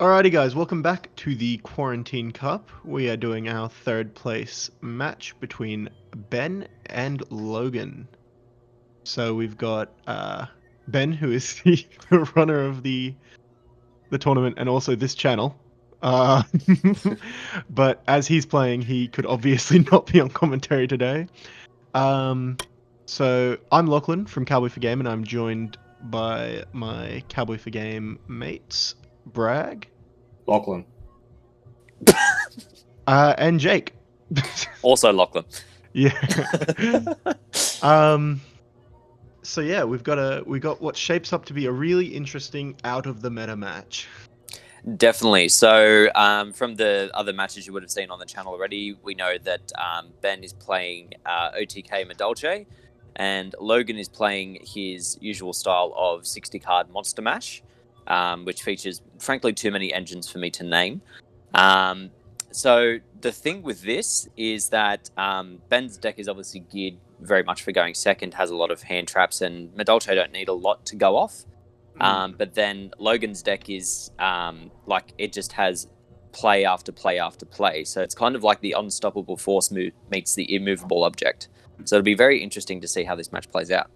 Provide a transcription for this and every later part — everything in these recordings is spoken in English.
Alrighty guys, welcome back to the Quarantine Cup. We are doing our third place match between Ben and Logan. So we've got Ben, who is the runner of the tournament and also this channel. But as he's playing, he could obviously not be on commentary today. So I'm Lachlan from Cowboy for Game, and I'm joined by my Cowboy for Game mates, Bragg. Lachlan. And Jake. Also Lachlan. Yeah. So yeah, we got what shapes up to be a really interesting out of the meta match. Definitely. So from the other matches you would have seen on the channel already, we know that Ben is playing OTK Madolche, and Logan is playing his usual style of 60-card Monster Mash, which features, frankly, too many engines for me to name. So the thing with this is that Ben's deck is obviously geared very much for going second, has a lot of hand traps, and Madolche don't need a lot to go off. But then Logan's deck is like it just has play after play after play. So it's kind of like the unstoppable force meets the immovable object. So it'll be very interesting to see how this match plays out.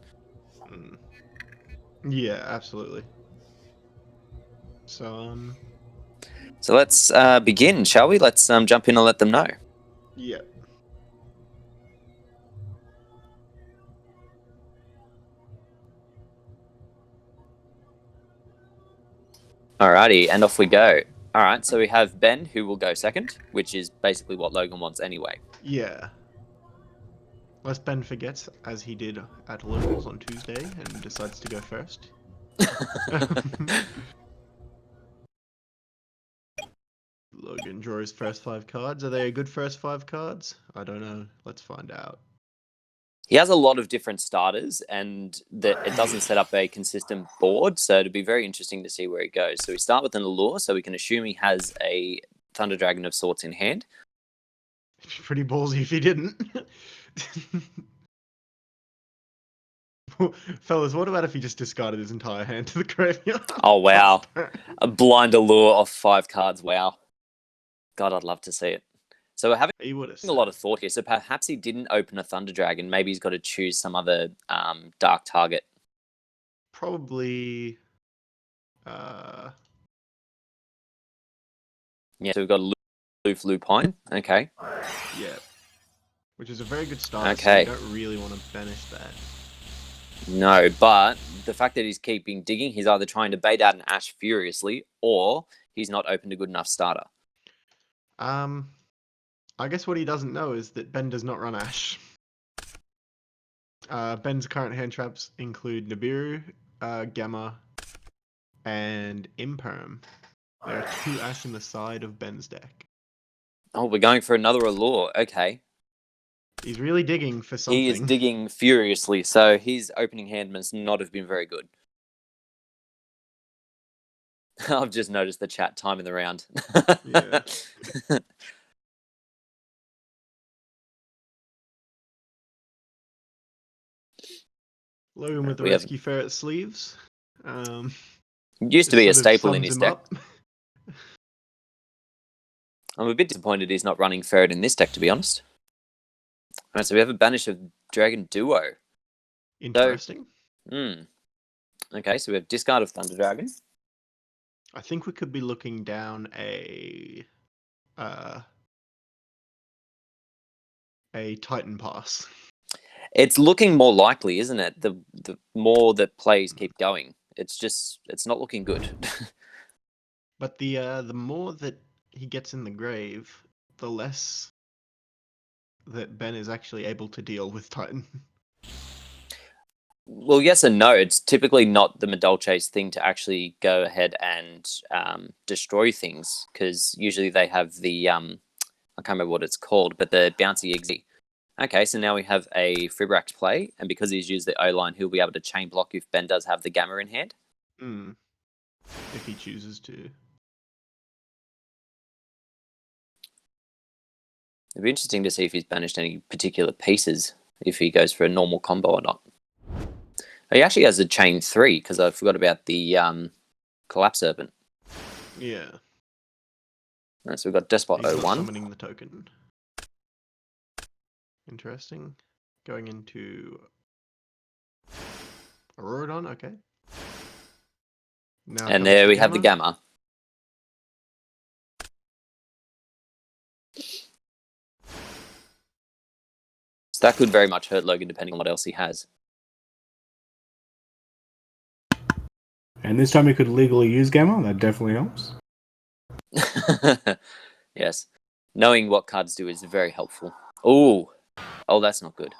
Yeah, absolutely. So So let's begin, shall we? Let's jump in and let them know. yeah. Alrighty, and off we go. Alright, so we have Ben, who will go second, which is basically what Logan wants anyway. Yeah. Lest Ben forgets, as he did at Locals on Tuesday, and decides to go first. Logan draws first 5 cards. Are they a good first 5 cards? I don't know. Let's find out. He has a lot of different starters, and it doesn't set up a consistent board, so it'd be very interesting to see where he goes. So we start with an Allure, so we can assume he has a Thunder Dragon of sorts in hand. Pretty ballsy if he didn't. Fellas, what about if he just discarded his entire hand to the graveyard? Oh, wow. A blind Allure off 5 cards, wow. God, I'd love to see it. So we're having a lot of thought here. So perhaps he didn't open a Thunder Dragon. Maybe he's got to choose some other dark target. Probably. Yeah, so we've got Lupine. Okay. Yeah. Which is a very good start. Okay. So you don't really want to banish that. No, but the fact that he's keeping digging, he's either trying to bait out an Ash furiously, or he's not opened a good enough starter. I guess what he doesn't know is that Ben does not run Ash. Ben's current hand traps include Nibiru, Gamma, and Imperm. There are 2 Ash in the side of Ben's deck. Oh, we're going for another Allure. Okay. He's really digging for something. He is digging furiously, so his opening hand must not have been very good. I've just noticed the chat timing the round. Yeah. Logan with the Rescue Ferret sleeves. Used to be a staple in his deck. I'm a bit disappointed he's not running Ferret in this deck, to be honest. Alright, so we have a Banish of Dragon Duo. Interesting. Okay, so we have discard of Thunder Dragon. I think we could be looking down a Titan Pass. It's looking more likely, isn't it? The more that plays keep going, it's not looking good. But the more that he gets in the grave, the less that Ben is actually able to deal with Titan. Well, yes and no. It's typically not the Madolche's thing to actually go ahead and destroy things, because usually they have the I can't remember what it's called, but the bouncy exit. Okay, so now we have a Fribrax play, and because he's used the O-line, he'll be able to chain block if Ben does have the Gamma in hand. If he chooses to. It'd be interesting to see if he's banished any particular pieces, if he goes for a normal combo or not. He actually has a chain 3, because I forgot about the Collapse Serpent. Yeah. So we've got Despot He's not 01. summoning the token. Interesting. Going into Auroradon, okay. Now And comes there the we have the Gamma. Gamma. So that could very much hurt Logan depending on what else he has. And this time he could legally use Gamma. That definitely helps. Yes. Knowing what cards do is very helpful. Oh, that's not good.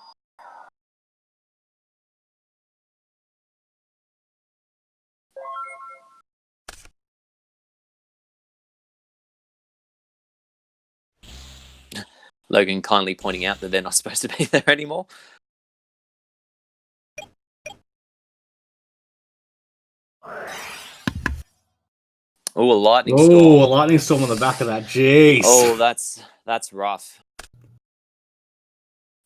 Logan kindly pointing out that they're not supposed to be there anymore. Oh, a lightning storm. Oh, a lightning storm on the back of that. Jeez. Oh, that's rough.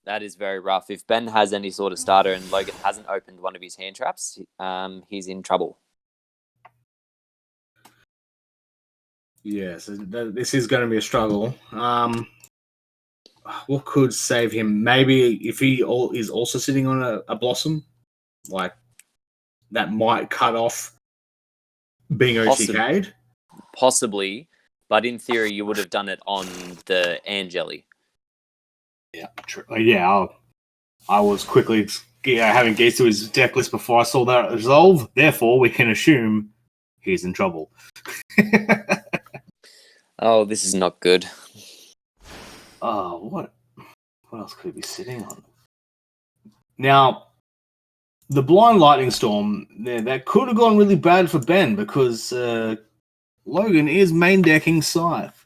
That is very rough. If Ben has any sort of starter and Logan hasn't opened one of his hand traps, he's in trouble. Yes, this is going to be a struggle. What could save him? Maybe if he is also sitting on a Blossom, like that might cut off being OTK'd. Possibly, but in theory, you would have done it on the Angeli. Yeah, true. Yeah, I was quickly having gaze to his deck list before I saw that resolve. Therefore, we can assume he's in trouble. Oh, this is not good. Oh, what else could he be sitting on? Now, the blind lightning storm, that could have gone really bad for Ben because Logan is main decking Scythe.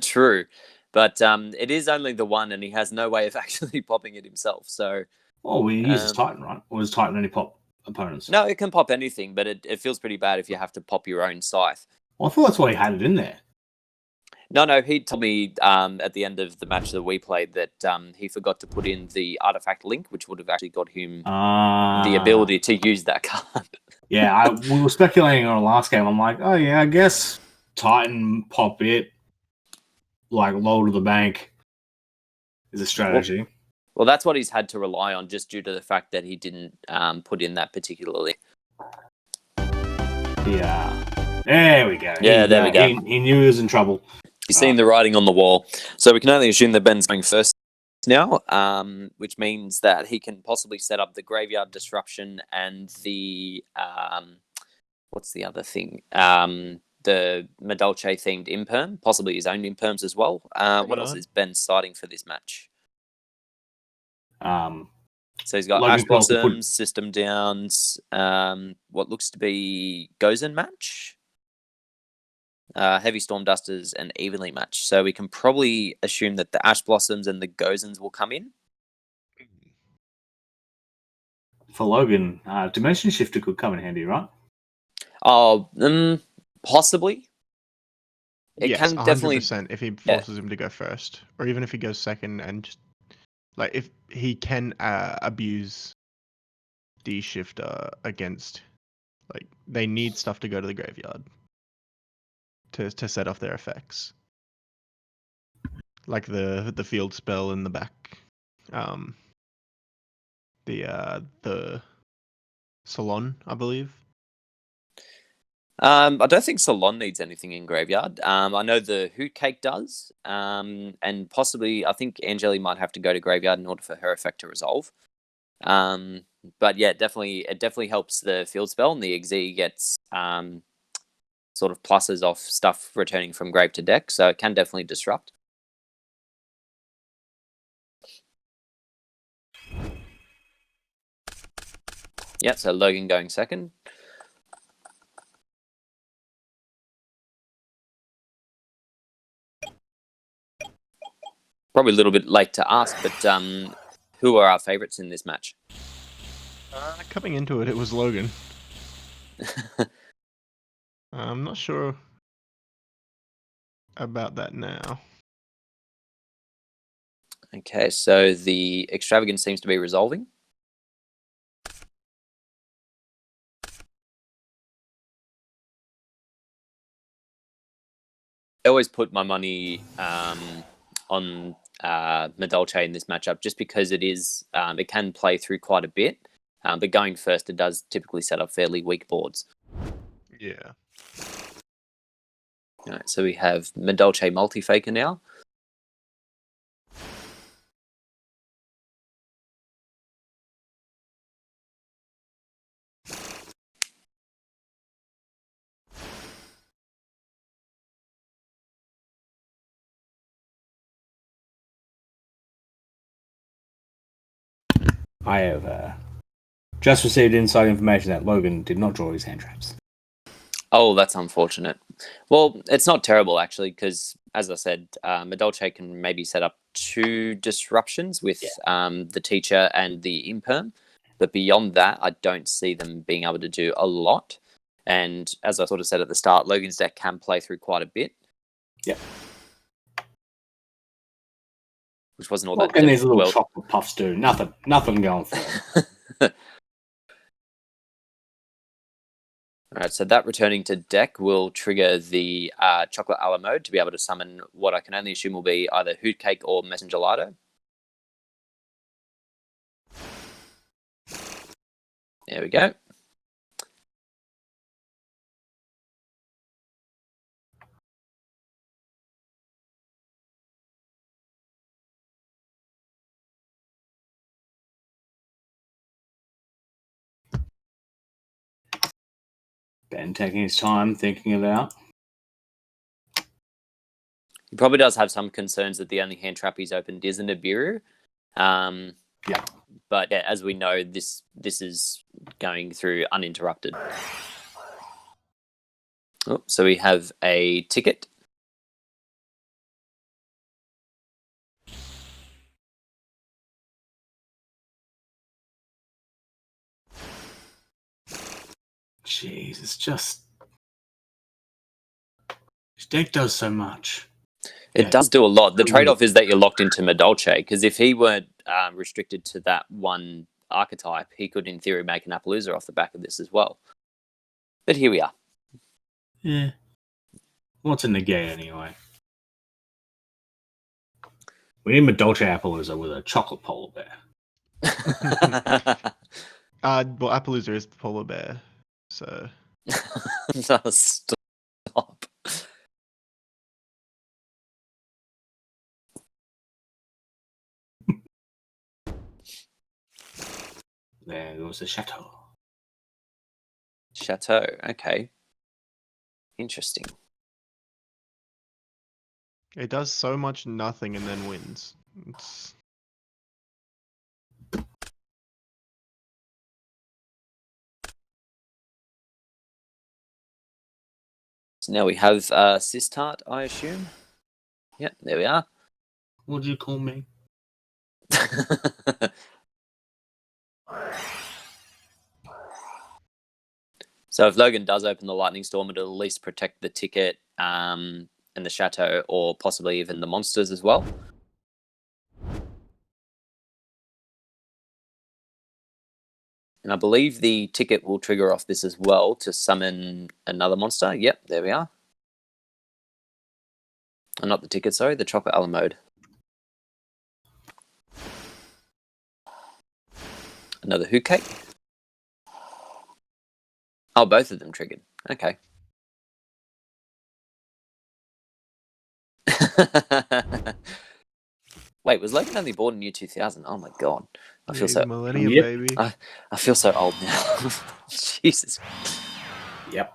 True, but it is only the one, and he has no way of actually popping it himself. So, he uses Titan, right? Or does Titan only pop opponents? No, it can pop anything, but it feels pretty bad if you have to pop your own Scythe. Well, I thought that's why he had it in there. No, he told me at the end of the match that we played that he forgot to put in the artifact link, which would have actually got him the ability to use that card. Yeah, we were speculating on the last game. I'm like, oh yeah, I guess Titan pop it, like low to the bank, is a strategy. Well, that's what he's had to rely on, just due to the fact that he didn't put in that particularly. Yeah, there we go. Yeah, there we go. He knew he was in trouble. He's seen the writing on the wall. So we can only assume that Ben's going first now, which means that he can possibly set up the Graveyard Disruption and the... what's the other thing? The Madolche themed Imperm, possibly his own Imperms as well. What else is Ben citing for this match? So he's got Logan Ash Blossoms, System Downs, what looks to be Gozen match, Heavy Storm Dusters, and Evenly match. So we can probably assume that the Ash Blossoms and the Gozens will come in. For Logan, Dimension Shifter could come in handy, right? Oh, possibly. Yes, can 100% definitely if he forces him to go first, or even if he goes second, and just like if he can abuse the shifter against, like they need stuff to go to the graveyard to set off their effects, like the field spell in the back, the Salon, I believe. I don't think Salon needs anything in graveyard. I know the Hoot Cake does, and possibly I think Angeli might have to go to graveyard in order for her effect to resolve. But yeah, it definitely helps the field spell, and the Xyz gets sort of pluses off stuff returning from grave to deck, so it can definitely disrupt. Yeah, so Logan going second. Probably a little bit late to ask, but who are our favourites in this match? Coming into it, it was Logan. I'm not sure about that now. Okay, so the Extravagance seems to be resolving. always put my money on Madolche in this matchup just because it can play through quite a bit. But going first, it does typically set up fairly weak boards. Yeah. All right, so we have Madolche Multi-Faker now. I have just received inside information that Logan did not draw his hand traps. Oh, that's unfortunate. Well, it's not terrible, actually, because, as I said, Madolche can maybe set up 2 disruptions with the teacher and the imperm. But beyond that, I don't see them being able to do a lot. And as I sort of said at the start, Logan's deck can play through quite a bit. Yeah. Which wasn't all What that can these little well. chocolate puffs do? Nothing going for them. All right, so that returning to deck will trigger the Chocolate a la mode to be able to summon what I can only assume will be either Hoot Cake or Messenger Lido. There we go. Ben taking his time, thinking it out. He probably does have some concerns that the only hand trap he's opened is a Nibiru. Yeah. But yeah, as we know, this is going through uninterrupted. Oh, so we have a ticket. Jeez, it's just... His deck does so much. It does do a lot. The trade-off is that you're locked into Madolche, because if he weren't restricted to that one archetype, he could, in theory, make an Appaloosa off the back of this as well. But here we are. Yeah. What's a negate anyway? We need Madolche Appaloosa with a chocolate polar bear. Well, Appaloosa is the polar bear, so... No, stop. There goes the chateau. Chateau, okay. Interesting. It does so much nothing and then wins. It's... So now we have Sistart, I assume. Yep, there we are. What do you call me? So if Logan does open the Lightning Storm, it'll at least protect the ticket and the Chateau, or possibly even the monsters as well. And I believe the ticket will trigger off this as well to summon another monster. Yep, there we are. Oh, not the ticket, sorry, the Chocolate a la mode. Another Hoot Cake. Oh, both of them triggered. Okay. Wait, was Logan only born in year 2000? Oh my god. I feel so... Millennium, Yep. baby. I feel so old now. Jesus. Yep.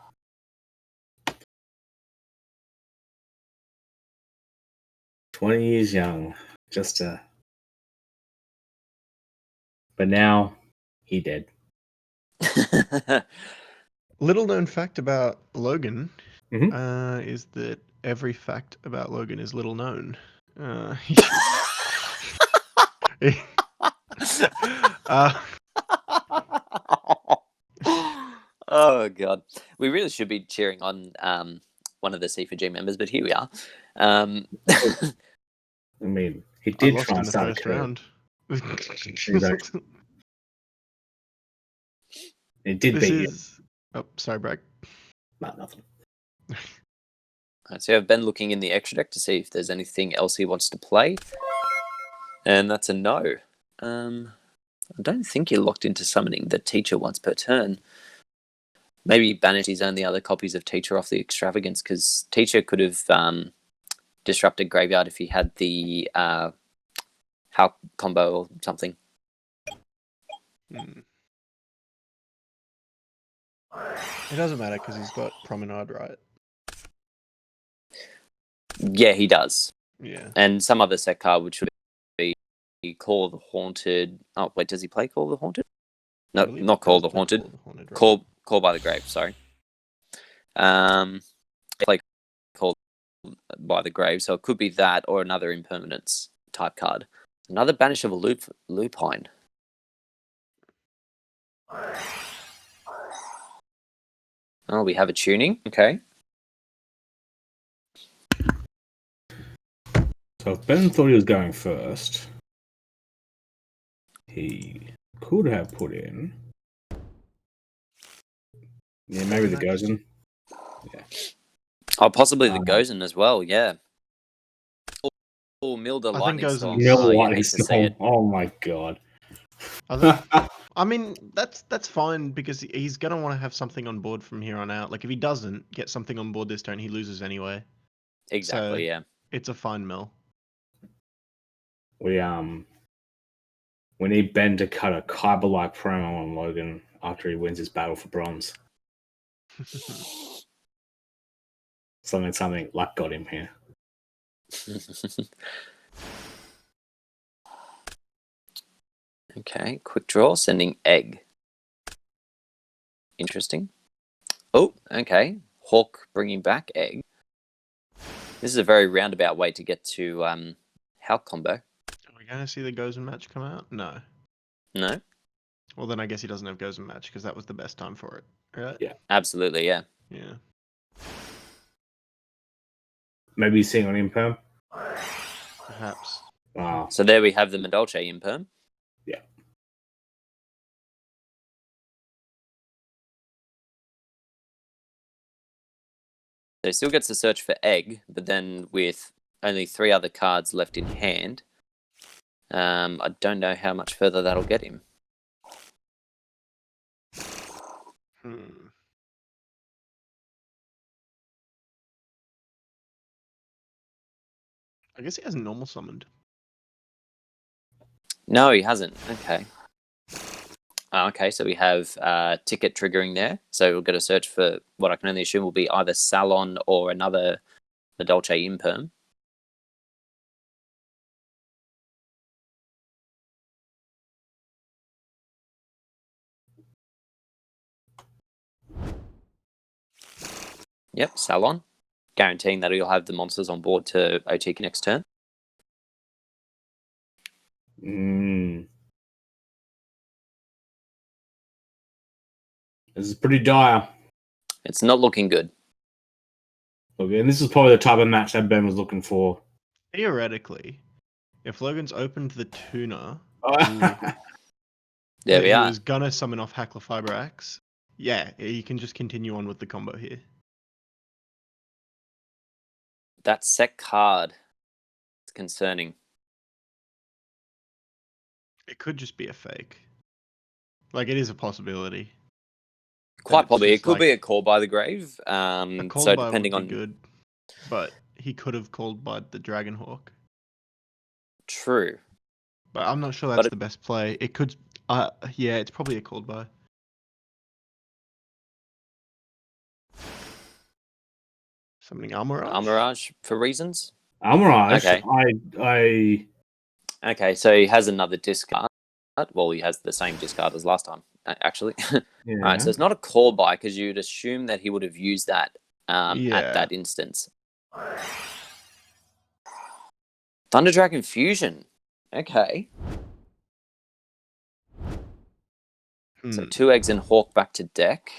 "20 years young. Just But now, he dead. Little known fact about Logan Mhm. is that every fact about Logan is little known. Oh god, we really should be cheering on one of the C4G members, but here we are. I mean, he I did lost try in and the start a first coup. round. It did This beat you. is... Oh, sorry, Bragg. Nah, nothing. Right, so I've been looking in the extra deck to see if there's anything else he wants to play. And that's a no. I don't think you're locked into summoning the Teacher once per turn. Maybe banish his only other copies of Teacher off the Extravagance, because Teacher could have disrupted Graveyard if he had the How combo or something. It doesn't matter because he's got Promenade, right? Yeah, he does. Yeah. And some other set card, which would be Call of the Haunted. Oh, wait, does he play Call of the Haunted? No, not Call of the Haunted. Call by the Grave, sorry. Play Call by the Grave, so it could be that or another Impermanence type card. Another Banish of a Lupine. Oh, we have a tuning. Okay. So if Ben thought he was going first, he could have put in. Yeah, maybe the Gozen. Yeah. Oh, possibly the Gozen as well, yeah. Oh, Milda Lightning Storm. Milda You Lightning hate to see Storm. it. Oh my god. I mean, that's fine because he's gonna want to have something on board from here on out. Like if he doesn't get something on board this turn, he loses anyway. Exactly, So yeah. it's a fine mill. We need Ben to cut a Kyber-like promo on Logan after he wins his battle for bronze. Something luck got him here. Okay, quick draw, sending egg. Interesting. Oh, okay. Hawk bringing back egg. This is a very roundabout way to get to how combo. Are we going to see the Gozen match come out? No. No? Well, then I guess he doesn't have Gozen match because that was the best time for it, right? Yeah. Absolutely, yeah. Yeah. Maybe he's seeing on Imperm? Perhaps. Wow. So there we have the Madolche Imperm. Yeah. So he still gets to search for egg, but then with only 3 other cards left in hand, I don't know how much further that'll get him. I guess he hasn't normal summoned. No, he hasn't. Okay. Okay, so we have ticket triggering there. So we'll get a search for what I can only assume will be either Salon or another Madolche Imperm. Yep, Salon. Guaranteeing that he'll have the monsters on board to OTK next turn. This is pretty dire. It's not looking good. Okay, and this is probably the type of match that Ben was looking for. Theoretically, if Logan's opened the tuner, There we are. He was gonna summon off Hackler Fiber Axe. Yeah, he can just continue on with the combo here. That set card is concerning. It could just be a fake. Like, it is a possibility. Quite probably. It could be a call by the grave. A call so by depending would be on good, but he could have called by the Dragonhawk. True. But I'm not sure that's the best play. It could... yeah, it's probably a called by. Summoning Almirage? Almirage for reasons? Almirage? Okay. Okay, so he has another discard. Well, he has the same discard as last time, actually. Yeah. All right, so it's not a call by because you'd assume that he would have used that at that instance. Thunder Dragon Fusion. Okay. So 2 eggs and Hawk back to deck.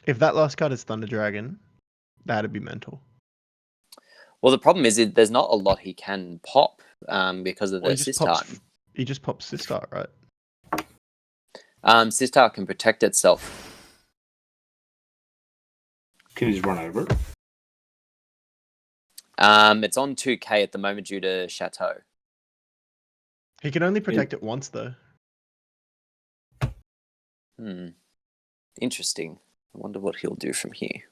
If that last card is Thunder Dragon, that'd be mental. Well, the problem is there's not a lot he can pop because of the Sistar. He just pops Sistar, right? Sistar can protect itself. Can you just run over it? It's on 2K at the moment due to Chateau. He can only protect it once, though. Interesting. I wonder what he'll do from here.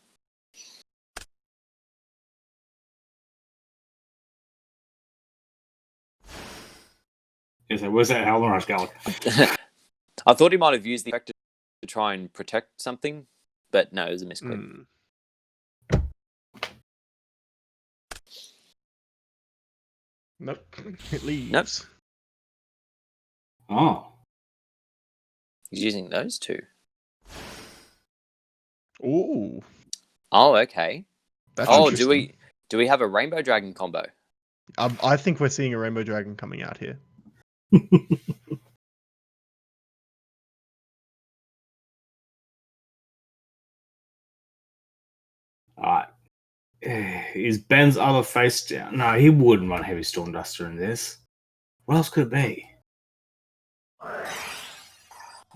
Where's that Howler Rush going? I thought he might have used the effect to try and protect something, but no, it was a misclick. Nope. It leaves. Nope. Oh. He's using those two. Ooh. Oh, okay. That's do interesting. we have a Rainbow Dragon combo? I think we're seeing a Rainbow Dragon coming out here. Alright. Is Ben's other face down? No, he wouldn't run Heavy Storm Duster in this. What else could it be?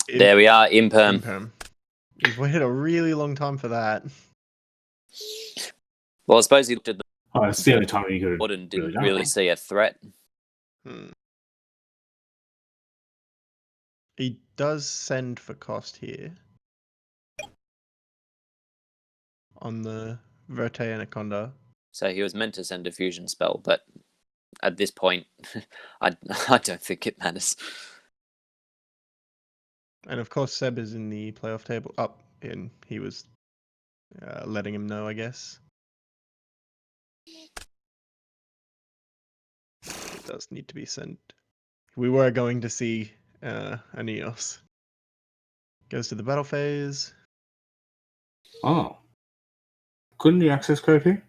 There we are, Imperm. Imperm. We've waited a really long time for that. Well, I suppose he looked at the It's the only time you could board and didn't really see a threat. He does send for cost here. On the Verte Anaconda. So he was meant to send a fusion spell, but at this point, I don't think it matters. And of course, Seb is in the playoff table up, and he was letting him know, I guess. It does need to be sent. We were going to see a Neos. Goes to the battle phase. Oh. Couldn't the access code here?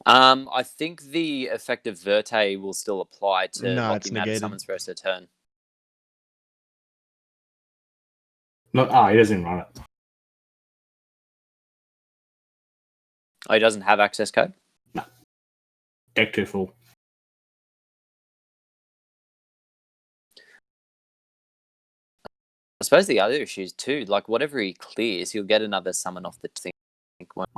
I think the effect of Verte will still apply to lock him out of summons for rest of turn. He doesn't run it. Oh, he doesn't have access code? No. Deck too full. I suppose the other issue is too, like whatever he clears, he'll get another summon off the thing. Won't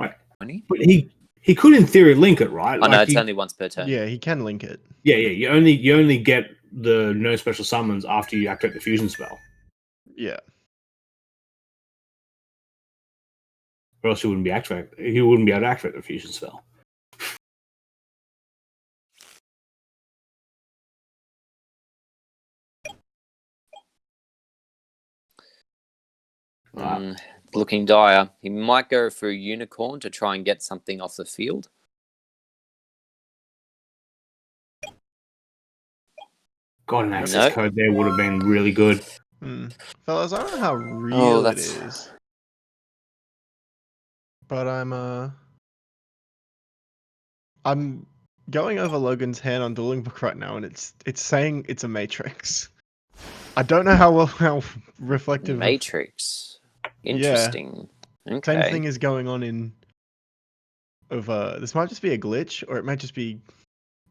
he? But he could in theory link it, right? Oh no, it's only once per turn. Yeah, he can link it. Yeah. You only get the no special summons after you activate the fusion spell. Yeah. Or else he wouldn't be able to activate the fusion spell. Looking dire. He might go for a unicorn to try and get something off the field. God, an access code there would have been really good. Fellas, I don't know how real it is. But I'm going over Logan's hand on Dueling Book right now, and it's saying it's a matrix. I don't know how reflective. Matrix. Interesting. Yeah. Okay. Same thing is going on in. This might just be a glitch, or it might just be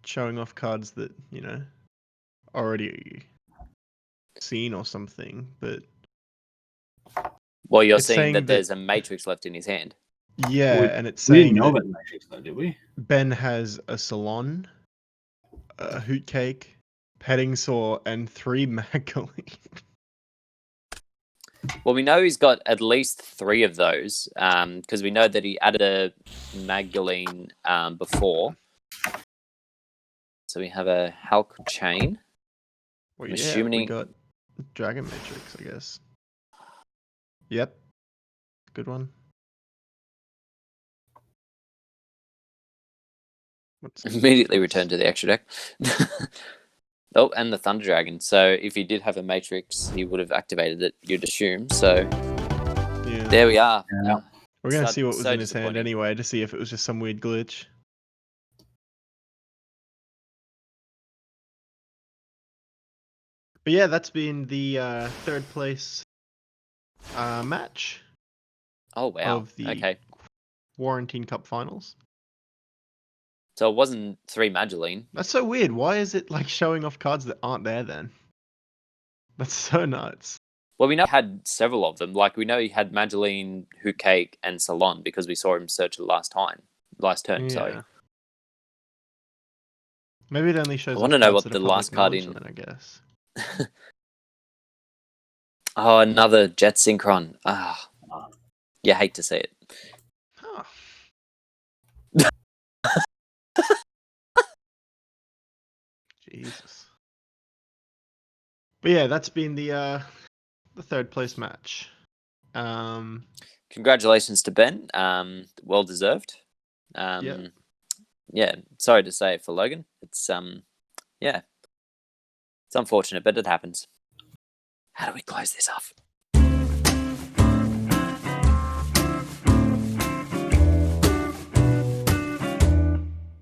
showing off cards that already seen or something. But well, you're saying that there's a matrix left in his hand. Yeah, and it's saying we didn't know about the matrix, though, did we? Ben has a Salon, a Hoot Cake, Petting Saw, and 3 Magdalene. Well, we know he's got at least 3 of those, because we know that he added a Magdalene before. So we have a Hulk Chain. Well, we got Dragon Matrix, I guess. Yep. Good one. Immediately return to the extra deck. Oh, and the Thunder Dragon. So if he did have a Matrix, he would have activated it, you'd assume. So there we are. Yeah. We're going to see what was in his hand anyway, to see if it was just some weird glitch. But yeah, that's been the third place match. Oh, wow. Of the Quarantine Cup Finals. So it wasn't 3 Magdalene. That's so weird. Why is it like showing off cards that aren't there then? That's so nuts. Well, we know he had several of them. Like we know he had Magdalene, Hoot Cake, and Salon because we saw him search it last turn. Yeah. Sorry. Maybe it only shows I off want to know cards what that the are public last card knowledge in. then, I guess. Oh, another Jet Synchron. Ah, you hate to see it. Huh. Jesus. But yeah, that's been the third place match. Congratulations to Ben. Well deserved. Yep. Yeah. Sorry to say it for Logan. It's yeah. It's unfortunate, but it happens. How do we close this off?